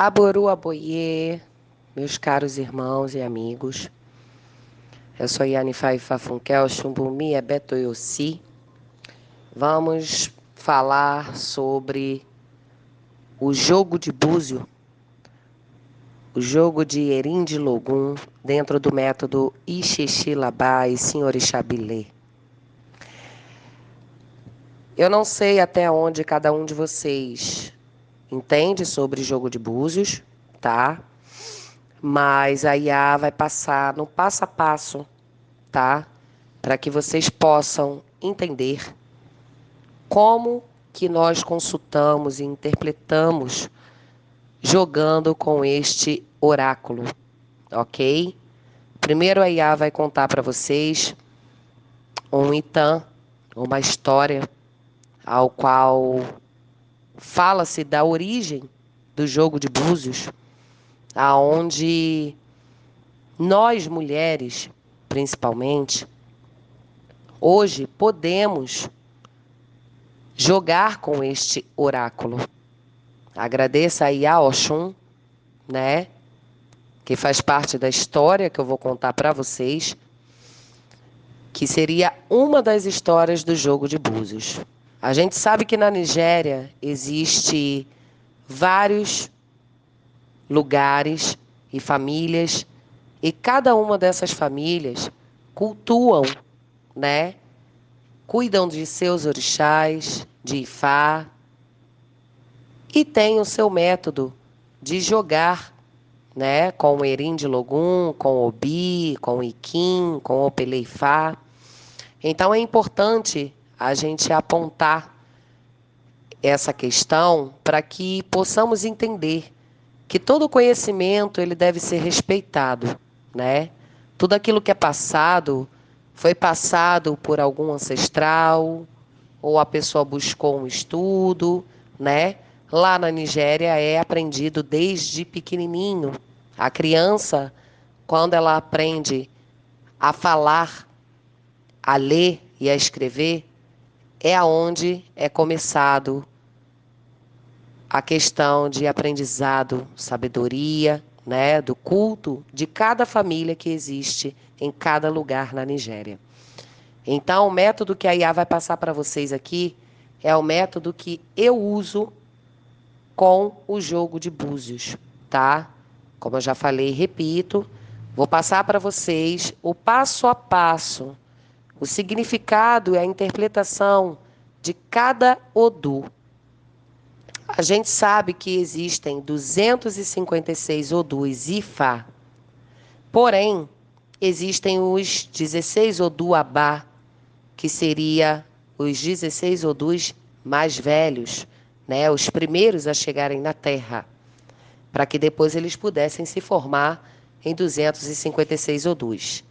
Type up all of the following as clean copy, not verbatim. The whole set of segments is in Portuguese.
Aboru Aboiê, meus caros irmãos e amigos. Eu sou Yanifai Fafunkel, Chumbumi Ebetoyossi. Vamos falar sobre o jogo de búzio, o jogo de Erim de Logum, dentro do método Ixixilabá e Senhorixabilê. Eu não sei até onde cada um de vocês entende sobre jogo de búzios, tá? Mas a IA vai passar no passo a passo, tá? Para que vocês possam entender como que nós consultamos e interpretamos jogando com este oráculo, ok? Primeiro a IA vai contar para vocês um itam, uma história, ao qual fala-se da origem do jogo de búzios, aonde nós mulheres, principalmente, hoje podemos jogar com este oráculo. Agradeço aí a Oxum, né, que faz parte da história que eu vou contar para vocês, que seria uma das histórias do jogo de búzios. A gente sabe que na Nigéria existe vários lugares e famílias, e cada uma dessas famílias cultuam, né, cuidam de seus orixás, de Ifá, e tem o seu método de jogar, né, com o Erim de Logum, com o Obi, com o Iquim, com o Peleifá. Então é importante a gente apontar essa questão para que possamos entender que todo conhecimento ele deve ser respeitado, né? Tudo aquilo que é passado foi passado por algum ancestral, ou a pessoa buscou um estudo, né? Lá na Nigéria é aprendido desde pequenininho. A criança, quando ela aprende a falar, a ler e a escrever, é aonde é começado a questão de aprendizado, sabedoria, né, do culto de cada família que existe em cada lugar na Nigéria. Então, o método que a IA vai passar para vocês aqui é o método que eu uso com o jogo de búzios, tá? Como eu já falei, repito, vou passar para vocês o passo a passo, o significado e a interpretação de cada Odu. A gente sabe que existem 256 Odus Ifá, porém, existem os 16 Odu Abá, que seria os 16 Odus mais velhos, né, os primeiros a chegarem na Terra, para que depois eles pudessem se formar em 256 Odus.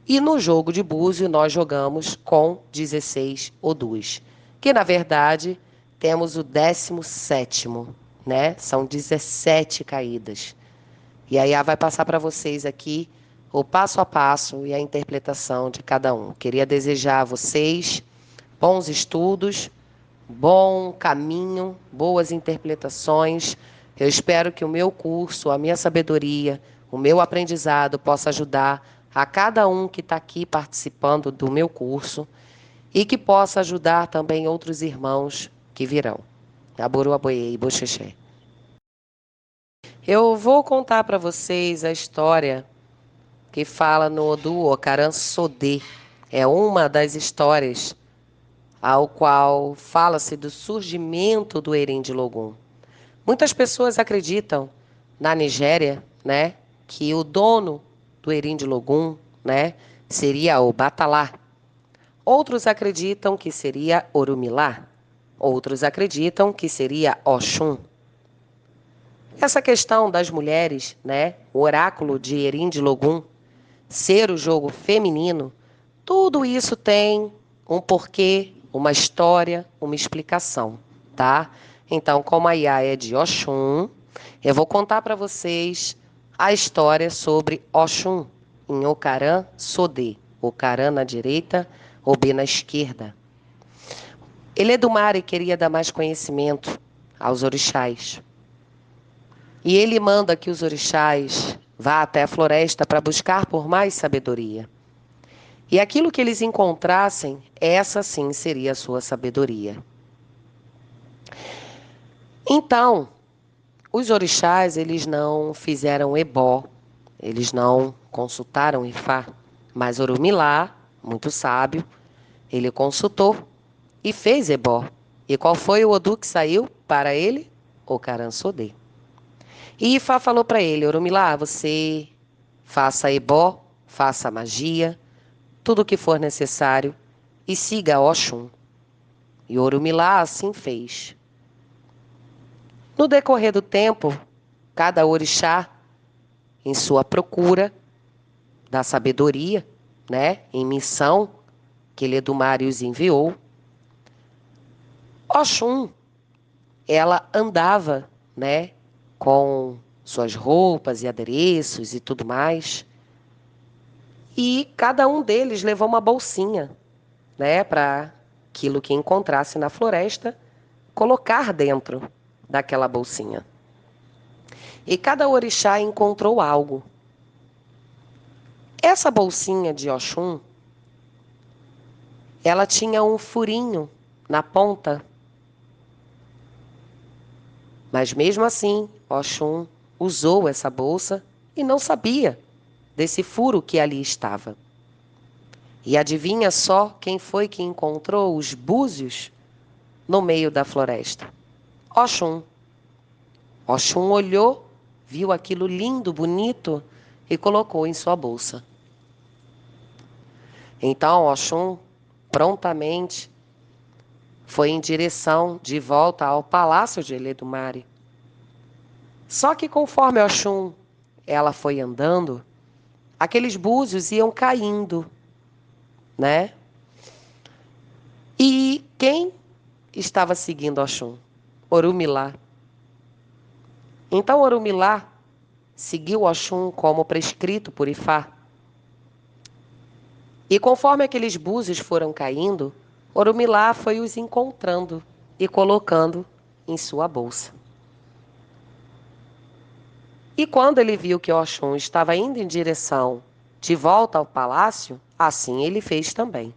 E no jogo de búzio nós jogamos com 16 Odus, que na verdade temos o 17º, né? São 17 caídas. E aí vai passar para vocês aqui o passo a passo e a interpretação de cada um. Queria desejar a vocês bons estudos, bom caminho, boas interpretações. Eu espero que o meu curso, a minha sabedoria, o meu aprendizado possa ajudar a cada um que está aqui participando do meu curso e que possa ajudar também outros irmãos que virão. Aboru Aboiê e Boxexé. Eu vou contar para vocês a história que fala no Odu Ocaran Sodê. É uma das histórias ao qual fala-se do surgimento do Erim de Logum. Muitas pessoas acreditam na Nigéria, né, que o dono do Erim de Logum, né, seria o Batalá. Outros acreditam que seria Orumilá. Outros acreditam que seria Oxum. Essa questão das mulheres, né, o oráculo de Erim de Logum, ser o jogo feminino, tudo isso tem um porquê, uma história, uma explicação, tá? Então, como a IA é de Oxum, eu vou contar para vocês a história sobre Oxum em Ocaran Sodê. Ocaran na direita, Obê na esquerda. Ele é do mar e queria dar mais conhecimento aos orixás. E ele manda que os orixás vá até a floresta para buscar por mais sabedoria. E aquilo que eles encontrassem, essa sim seria a sua sabedoria. Então, os orixás, eles não fizeram ebó, eles não consultaram Ifá, mas Orumilá, muito sábio, ele consultou e fez ebó. E qual foi o Odu que saiu para ele? O Caransodê. E Ifá falou para ele: Orumilá, você faça ebó, faça magia, tudo o que for necessário e siga Oxum. E Orumilá assim fez. No decorrer do tempo, cada orixá, em sua procura da sabedoria, né, em missão que Ledumare os enviou, Oxum, ela andava, né, com suas roupas e adereços e tudo mais, e cada um deles levou uma bolsinha, né, para aquilo que encontrasse na floresta, colocar dentro daquela bolsinha. E cada orixá encontrou algo. Essa bolsinha de Oxum, ela tinha um furinho na ponta. Mas mesmo assim, Oxum usou essa bolsa e não sabia desse furo que ali estava. E adivinha só quem foi que encontrou os búzios no meio da floresta? Oxum. Oxum olhou, viu aquilo lindo, bonito e colocou em sua bolsa. Então Oxum prontamente foi em direção de volta ao palácio de Eledumare. Só que conforme Oxum ela foi andando, aqueles búzios iam caindo, né? E quem estava seguindo Oxum? Orumilá. Então Orumilá seguiu Oxum como prescrito por Ifá. E conforme aqueles búzios foram caindo, Orumilá foi os encontrando e colocando em sua bolsa. E quando ele viu que Oxum estava indo em direção de volta ao palácio, assim ele fez também.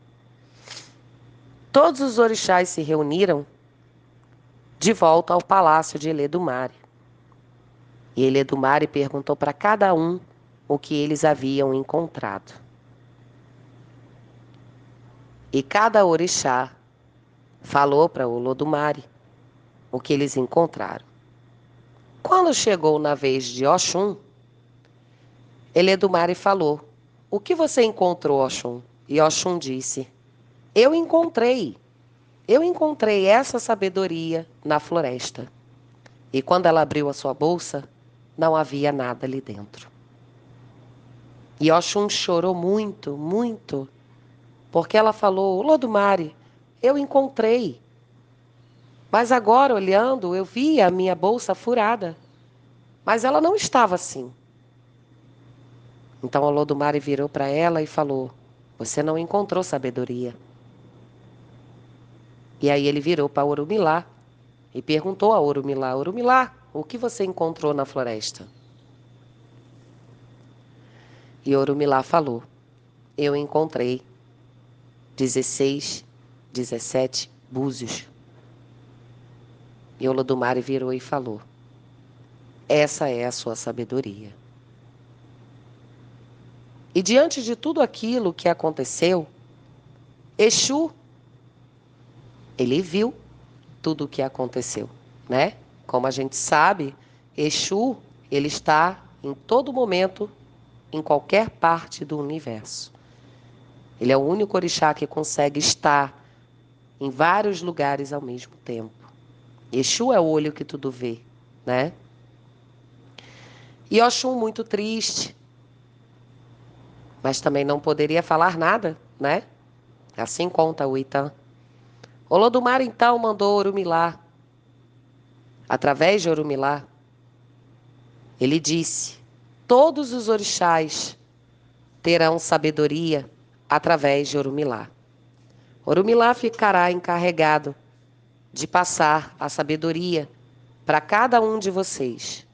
Todos os orixás se reuniram de volta ao palácio de Eledumare. E Eledumare perguntou para cada um o que eles haviam encontrado. E cada orixá falou para Olodumare o que eles encontraram. Quando chegou na vez de Oxum, Eledumare falou: "O que você encontrou, Oxum?" E Oxum disse: Eu encontrei essa sabedoria na floresta." E quando ela abriu a sua bolsa, não havia nada ali dentro. E Oxum chorou muito, muito, porque ela falou: Olodumare, eu encontrei. Mas agora, olhando, eu vi a minha bolsa furada. Mas ela não estava assim. Então Olodumare virou para ela e falou: Você não encontrou sabedoria. E aí ele virou para Orumilá e perguntou a Orumilá: Orumilá, o que você encontrou na floresta? E Orumilá falou: Eu encontrei 16, 17 búzios. E Olodumare virou e falou: Essa é a sua sabedoria. E diante de tudo aquilo que aconteceu, Exu, ele viu tudo o que aconteceu, né? Como a gente sabe, Exu, ele está em todo momento, em qualquer parte do universo. Ele é o único orixá que consegue estar em vários lugares ao mesmo tempo. Exu é o olho que tudo vê, né? E Oxum muito triste, mas também não poderia falar nada, né? Assim conta o Itã. Olodumare então mandou Orumilá. Através de Orumilá, ele disse: Todos os orixás terão sabedoria através de Orumilá. Orumilá ficará encarregado de passar a sabedoria para cada um de vocês.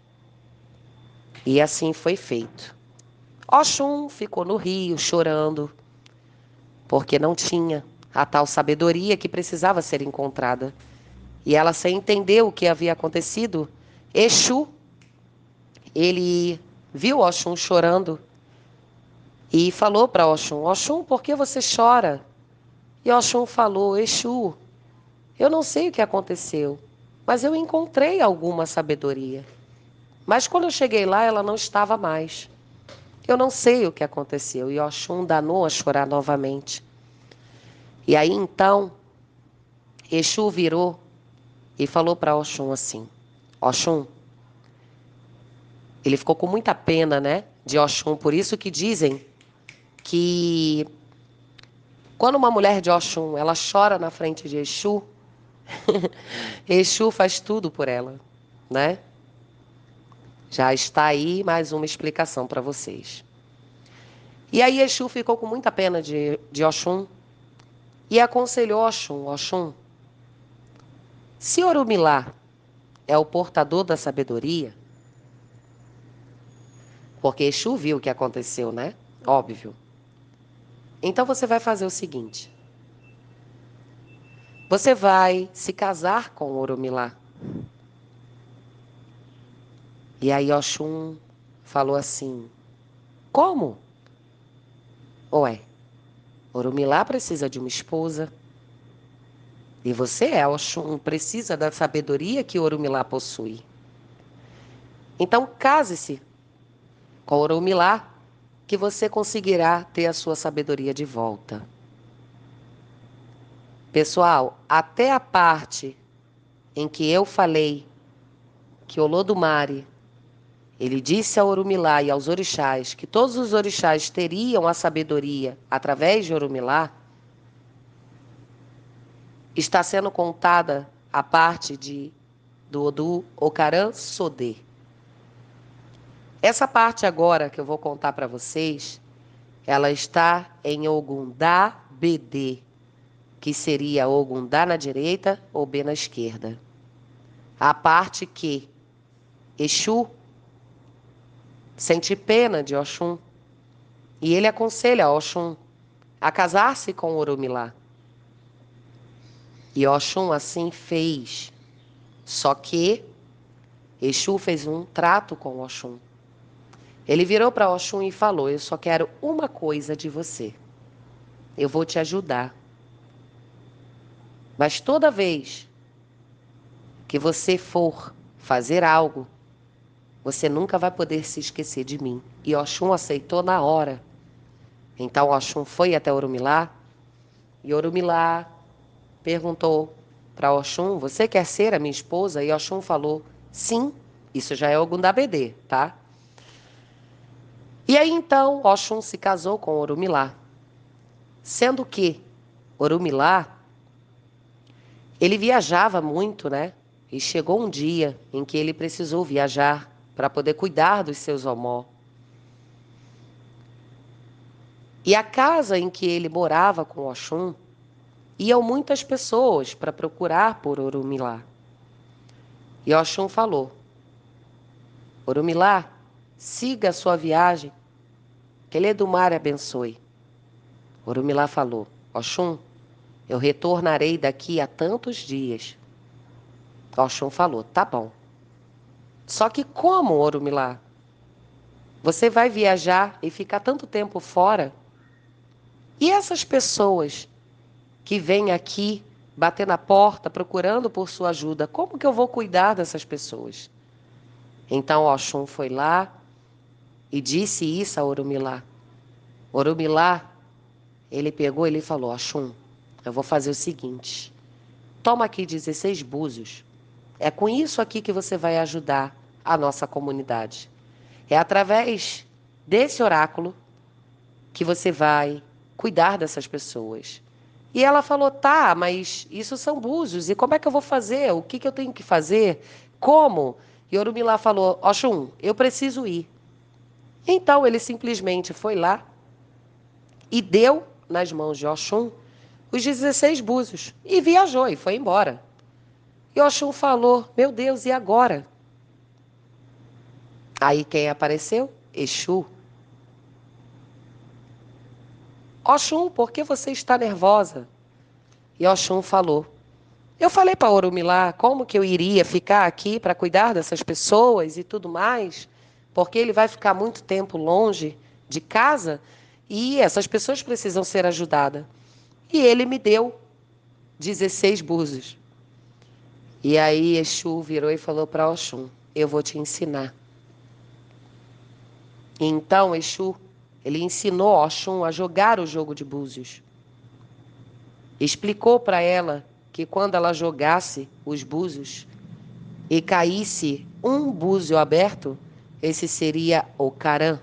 E assim foi feito. Oxum ficou no rio chorando, porque não tinha a tal sabedoria que precisava ser encontrada. E ela, sem entender o que havia acontecido, Exu, ele viu Oxum chorando e falou para Oxum: Oxum, por que você chora? E Oxum falou: Exu, eu não sei o que aconteceu, mas eu encontrei alguma sabedoria. Mas quando eu cheguei lá, ela não estava mais. Eu não sei o que aconteceu. E Oxum danou a chorar novamente. E aí então, Exu virou e falou para Oxum assim: Oxum, ele ficou com muita pena, né, de Oxum. Por isso que dizem que quando uma mulher de Oxum, ela chora na frente de Exu, Exu faz tudo por ela, né? Já está aí mais uma explicação para vocês. E aí Exu ficou com muita pena de Oxum e aconselhou Oxum: Oxum, se Orumilá é o portador da sabedoria, porque Exu viu o que aconteceu, né? Óbvio. Então você vai fazer o seguinte: você vai se casar com Orumilá. E aí Oxum falou assim: como? Ué, Orumilá precisa de uma esposa. E você, Oxum, precisa da sabedoria que Orumilá possui. Então case-se com Orumilá, que você conseguirá ter a sua sabedoria de volta. Pessoal, até a parte em que eu falei que Olodumare, ele disse a Orumilá e aos orixás que todos os orixás teriam a sabedoria através de Orumilá, está sendo contada a parte do Odu Ocaran Sodê. Essa parte agora que eu vou contar para vocês, ela está em Ogundá BD, que seria Ogundá na direita ou B na esquerda. A parte que Exu sente pena de Oxum e ele aconselha Oxum a casar-se com Orumilá. E Oxum assim fez. Só que Exu fez um trato com Oxum. Ele virou para Oxum e falou: eu só quero uma coisa de você. Eu vou te ajudar. Mas toda vez que você for fazer algo, você nunca vai poder se esquecer de mim. E Oxum aceitou na hora. Então Oxum foi até Orumilá e Orumilá perguntou para Oxum: você quer ser a minha esposa? E Oxum falou: sim. Isso já é Ogundabedê, tá? E aí então Oxum se casou com Orumilá. Sendo que Orumilá, ele viajava muito, né? E chegou um dia em que ele precisou viajar para poder cuidar dos seus omó. E a casa em que ele morava com Oxum, iam muitas pessoas para procurar por Orumilá. E Oxum falou: Orumilá, siga a sua viagem, que Ledumare abençoe. Orumilá falou: Oxum, eu retornarei daqui a tantos dias. Oxum falou: tá bom. Só que como, Orumilá? Você vai viajar e ficar tanto tempo fora? E essas pessoas que vêm aqui bater na porta procurando por sua ajuda, como que eu vou cuidar dessas pessoas? Então Oxum foi lá e disse isso a Orumilá. Orumilá, ele pegou e ele falou: Oxum, eu vou fazer o seguinte, toma aqui 16 búzios. É com isso aqui que você vai ajudar a nossa comunidade. É através desse oráculo que você vai cuidar dessas pessoas. E ela falou: tá, mas isso são búzios, e como é que eu vou fazer? O que eu tenho que fazer? Como? E Orumilá falou: Oxum, eu preciso ir. Então ele simplesmente foi lá e deu nas mãos de Oxum os 16 búzios e viajou e foi embora. E Oxum falou: meu Deus, e agora? Aí quem apareceu? Exu. Oxum, por que você está nervosa? E Oxum falou: eu falei para Orumilá como que eu iria ficar aqui para cuidar dessas pessoas e tudo mais, porque ele vai ficar muito tempo longe de casa e essas pessoas precisam ser ajudadas. E ele me deu 16 búzios. E aí Exu virou e falou para Oxum: eu vou te ensinar. E então Exu, ele ensinou Oxum a jogar o jogo de búzios. Explicou para ela que quando ela jogasse os búzios e caísse um búzio aberto, esse seria o Caran.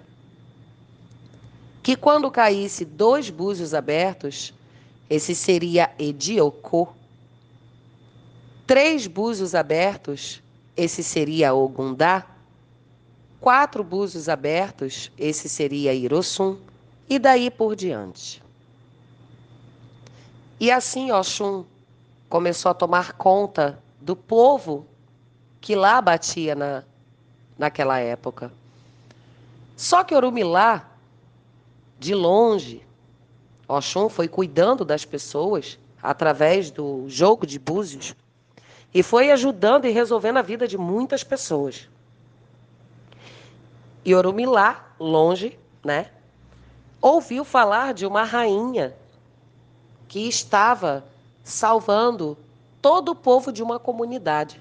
Que quando caísse 2 búzios abertos, esse seria Ediocô. 3 búzios abertos, esse seria Ogundá. 4 búzios abertos, esse seria Irossum. E daí por diante. E assim Oxum começou a tomar conta do povo que lá batia naquela época. Só que Orumilá, de longe, Oxum foi cuidando das pessoas através do jogo de búzios e foi ajudando e resolvendo a vida de muitas pessoas. E Orumilá, longe, né, ouviu falar de uma rainha que estava salvando todo o povo de uma comunidade.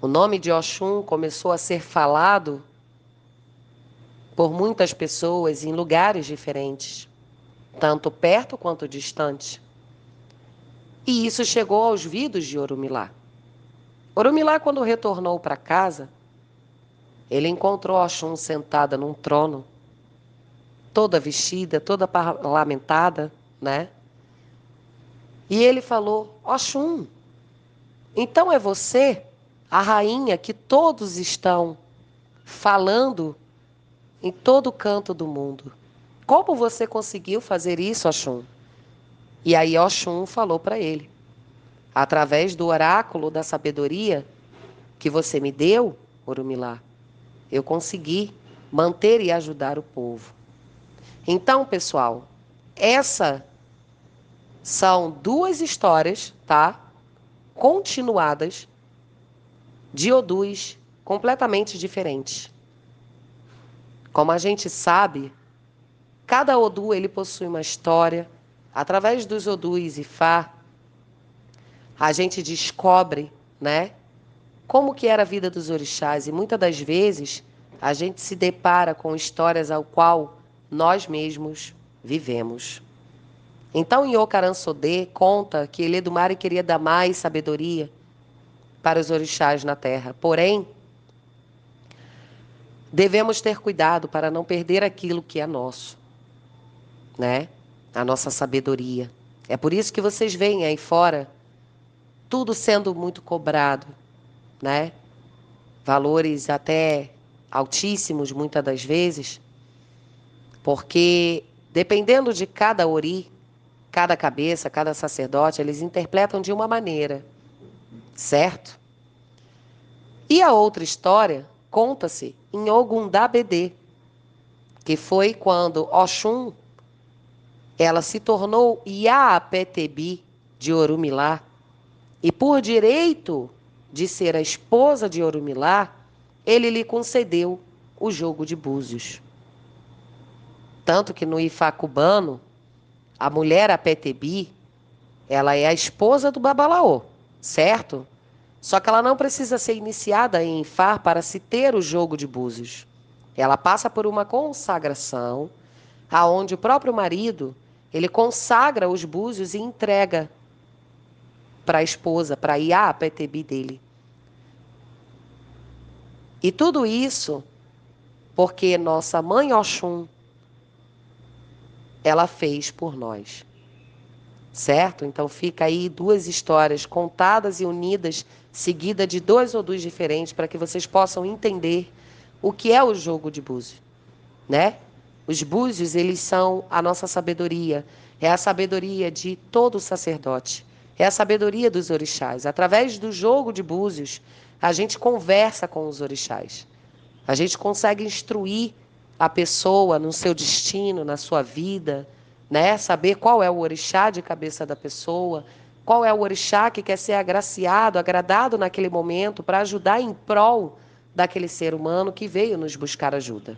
O nome de Oxum começou a ser falado por muitas pessoas em lugares diferentes, tanto perto quanto distante. E isso chegou aos ouvidos de Orumilá. Orumilá, quando retornou para casa, ele encontrou Oxum sentada num trono, toda vestida, toda parlamentada, né? E ele falou: Oxum, então é você, a rainha que todos estão falando em todo canto do mundo. Como você conseguiu fazer isso, Oxum? E aí Oxum falou para ele: através do oráculo da sabedoria que você me deu, Orumilá, eu consegui manter e ajudar o povo. Então, pessoal, essas são 2 histórias, tá? Continuadas de Odus completamente diferentes. Como a gente sabe, cada Odu ele possui uma história. Através dos Odus Ifá, a gente descobre, né, como que era a vida dos orixás. E muitas das vezes a gente se depara com histórias ao qual nós mesmos vivemos. Então, Nhocaran Sodê conta que Eledumare queria dar mais sabedoria para os orixás na terra. Porém, devemos ter cuidado para não perder aquilo que é nosso, né? A nossa sabedoria. É por isso que vocês veem aí fora tudo sendo muito cobrado, né? Valores até altíssimos muitas das vezes, porque dependendo de cada ori, cada cabeça, cada sacerdote, eles interpretam de uma maneira, certo? E a outra história conta-se em Ogundá Bedê, que foi quando Oxum ela se tornou Iaapetebi de Orumilá, e por direito de ser a esposa de Orumilá, ele lhe concedeu o jogo de búzios. Tanto que no Ifá cubano, a mulher Apetebi, ela é a esposa do Babalaô, certo? Só que ela não precisa ser iniciada em Ifá para se ter o jogo de búzios. Ela passa por uma consagração, aonde o próprio marido, ele consagra os búzios e entrega para a esposa, para a Iaapetebi dele. E tudo isso porque nossa mãe Oxum, ela fez por nós. Certo? Então fica aí 2 histórias contadas e unidas, seguida de 2 Odus diferentes, para que vocês possam entender o que é o jogo de búzio, né? Os búzios, eles são a nossa sabedoria, é a sabedoria de todo sacerdote, é a sabedoria dos orixás. Através do jogo de búzios, A gente conversa com os orixás. A gente consegue instruir a pessoa no seu destino, na sua vida, né? Saber qual é o orixá de cabeça da pessoa, qual é o orixá que quer ser agraciado, agradado naquele momento para ajudar em prol daquele ser humano que veio nos buscar ajuda.